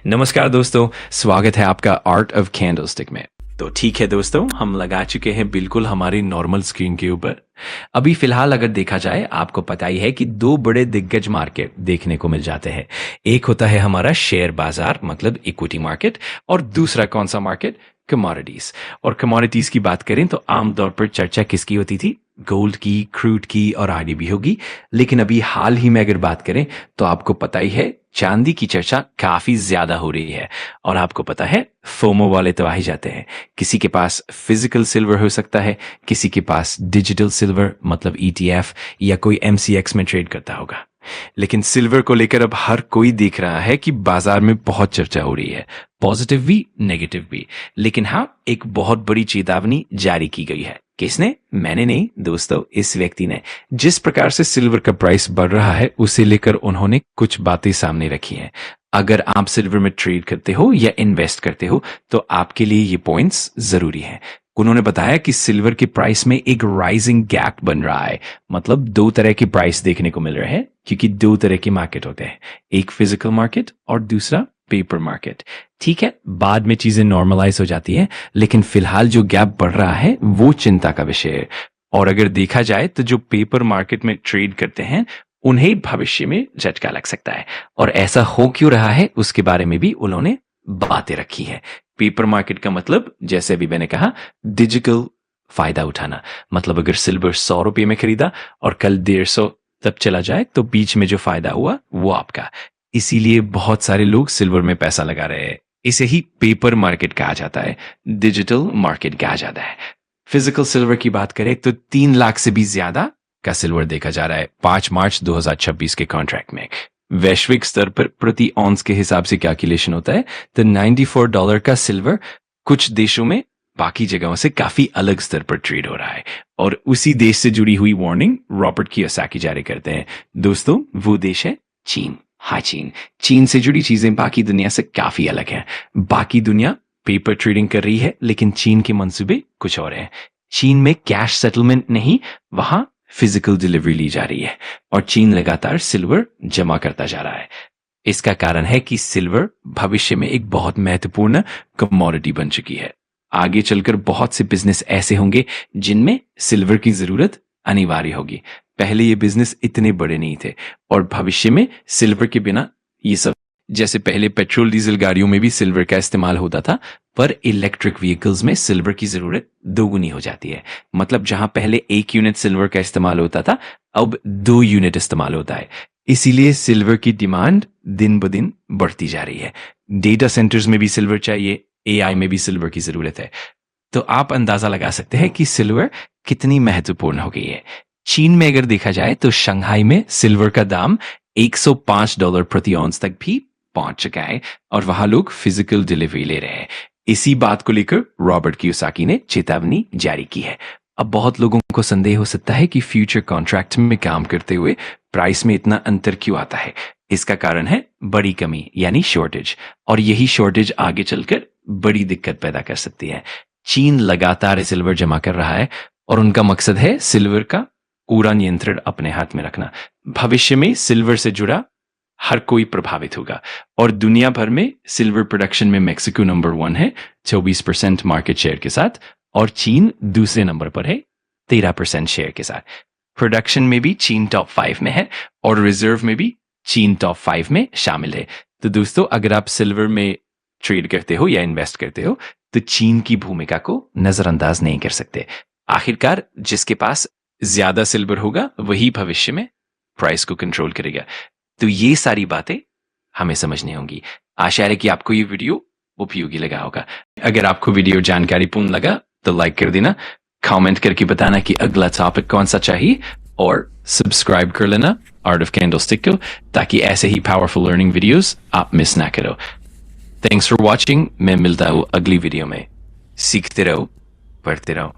नमस्कार दोस्तों, स्वागत है आपका आर्ट ऑफ कैंडलस्टिक में। तो ठीक है दोस्तों, हम लगा चुके हैं बिल्कुल हमारी नॉर्मल स्क्रीन के ऊपर। अभी फिलहाल अगर देखा जाए, आपको पता ही है कि दो बड़े दिग्गज मार्केट देखने को मिल जाते हैं। एक होता है हमारा शेयर बाजार मतलब इक्विटी मार्केट, और दूसरा कौन सा मार्केट? कमोडिटीज। और कमोडिटीज की बात करें तो आमतौर पर चर्चा किसकी होती थी? गोल्ड की, क्रूड की और आगे भी होगी। लेकिन अभी हाल ही में अगर बात करें तो आपको पता ही है चांदी की चर्चा काफी ज्यादा हो रही है। और आपको पता है फोमो वाले तो आ ही जाते हैं। किसी के पास फिजिकल सिल्वर हो सकता है, किसी के पास डिजिटल सिल्वर मतलब ईटीएफ या कोई एमसीएक्स में ट्रेड करता होगा। लेकिन सिल्वर को लेकर अब हर कोई देख रहा है कि बाजार में बहुत चर्चा हो रही है, पॉजिटिव भी नेगेटिव भी। लेकिन हाँ, एक बहुत बड़ी चेतावनी जारी की गई है। किसने? मैंने नहीं दोस्तों, इस व्यक्ति ने। जिस प्रकार से सिल्वर का प्राइस बढ़ रहा है उसे लेकर उन्होंने कुछ बातें सामने रखी हैं। अगर आप सिल्वर में ट्रेड करते हो या इन्वेस्ट करते हो तो आपके लिए ये पॉइंट्स जरूरी हैं। उन्होंने बताया कि सिल्वर के प्राइस में एक राइजिंग गैप बन रहा है, मतलब दो तरह के प्राइस देखने को मिल रहे हैं, क्योंकि दो तरह के मार्केट होते हैं, एक फिजिकल मार्केट और दूसरा पेपर मार्केट। ठीक है, बाद में चीजें नॉर्मलाइज हो जाती है, लेकिन फिलहाल जो गैप बढ़ रहा है वो चिंता का विषय है। और अगर देखा जाए तो जो पेपर मार्केट में ट्रेड करते हैं उन्हें भविष्य में झटका लग सकता है। और ऐसा हो क्यों रहा है उसके बारे में भी उन्होंने बातें रखी है। पेपर मार्केट का मतलब, जैसे अभी मैंने कहा, डिजिटल फायदा उठाना। मतलब अगर सिल्वर 100 रुपये में खरीदा और कल 150 तब चला जाए तो बीच में जो फायदा हुआ वो आपका। इसीलिए बहुत सारे लोग सिल्वर में पैसा लगा रहे हैं। इसे ही पेपर मार्केट कहा जाता है, डिजिटल मार्केट कहा जाता है। फिजिकल सिल्वर की बात करें तो 3 लाख से भी ज्यादा का सिल्वर देखा जा रहा है 5 मार्च 2026 के कॉन्ट्रैक्ट में। वैश्विक स्तर पर प्रति ऑन्स के हिसाब से कैलकुलेशन होता है तो $94 का सिल्वर कुछ देशों में बाकी जगहों से काफी अलग स्तर पर ट्रेड हो रहा है। और उसी देश से जुड़ी हुई वार्निंग रॉबर्ट कियोसाकी जारी करते हैं। दोस्तों, वो देश है चीन। हाँ, चीन। चीन से जुड़ी चीजें बाकी दुनिया से काफी अलग हैं। बाकी दुनिया पेपर ट्रेडिंग कर रही है, लेकिन चीन के मंसूबे कुछ और हैं। चीन में कैश सेटलमेंट नहीं, वहां फिजिकल डिलीवरी ली जा रही है। और चीन लगातार सिल्वर जमा करता जा रहा है। इसका कारण है कि सिल्वर भविष्य में एक बहुत महत्वपूर्ण कमोडिटी बन चुकी है। आगे चलकर बहुत से बिजनेस ऐसे होंगे जिनमें सिल्वर की जरूरत अनिवार्य होगी। पहले ये बिजनेस इतने बड़े नहीं थे और भविष्य में सिल्वर के बिना ये सब, जैसे पहले पेट्रोल डीजल गाड़ियों में भी सिल्वर का इस्तेमाल होता था, पर इलेक्ट्रिक व्हीकल्स में सिल्वर की जरूरत दोगुनी हो जाती है। मतलब जहां पहले 1 यूनिट सिल्वर का इस्तेमाल होता था, अब 2 यूनिट इस्तेमाल होता है। इसीलिए सिल्वर की डिमांड दिन ब दिन बढ़ती जा रही है। डेटा सेंटर्स में भी सिल्वर चाहिए, एआई में भी सिल्वर की जरूरत है। तो आप अंदाजा लगा सकते हैं कि सिल्वर कितनी महत्वपूर्ण हो गई है। चीन में अगर देखा जाए तो शंघाई में सिल्वर का दाम $105 प्रति ऑन्स तक भी पहुंच चुका है और वहां लोग फिजिकल डिलीवरी ले रहे हैं। इसी बात को लेकर रॉबर्ट कियोसाकी ने चेतावनी जारी की है। अब बहुत लोगों को संदेह हो सकता है कि फ्यूचर कॉन्ट्रैक्ट में काम करते हुए प्राइस में इतना अंतर क्यों आता है। इसका कारण है बड़ी कमी यानी शॉर्टेज, और यही शॉर्टेज आगे चलकर बड़ी दिक्कत पैदा कर सकती है। चीन लगातार सिल्वर जमा कर रहा है और उनका मकसद है सिल्वर का पूरा नियंत्रण अपने हाथ में रखना। भविष्य में सिल्वर से जुड़ा हर कोई प्रभावित होगा। और दुनिया भर में सिल्वर प्रोडक्शन में मेक्सिको नंबर 1 है 24% मार्केट शेयर के साथ, और चीन दूसरे नंबर पर है 13% शेयर के साथ। प्रोडक्शन में भी चीन टॉप 5 में है और रिजर्व में भी चीन टॉप 5 में शामिल है। तो दोस्तों, अगर आप सिल्वर में ट्रेड करते हो या इन्वेस्ट करते हो तो चीन की भूमिका को नजरअंदाज नहीं कर सकते। आखिरकार जिसके पास ज्यादा सिल्वर होगा वही भविष्य में प्राइस को कंट्रोल करेगा। तो ये सारी बातें हमें समझनी होंगी। आशा है कि आपको ये वीडियो उपयोगी लगा होगा। अगर आपको वीडियो जानकारीपूर्ण लगा तो लाइक कर देना, कमेंट करके बताना कि अगला टॉपिक कौन सा चाहिए, और सब्सक्राइब कर लेना आर्ट ऑफ कैंडलस्टिक को, ताकि ऐसे ही पावरफुल लर्निंग वीडियोस आप मिस ना करो। Thanks for watching. मैं मिलता हूँ अगली वीडियो में। सीखते रहो, पढ़ते रहो।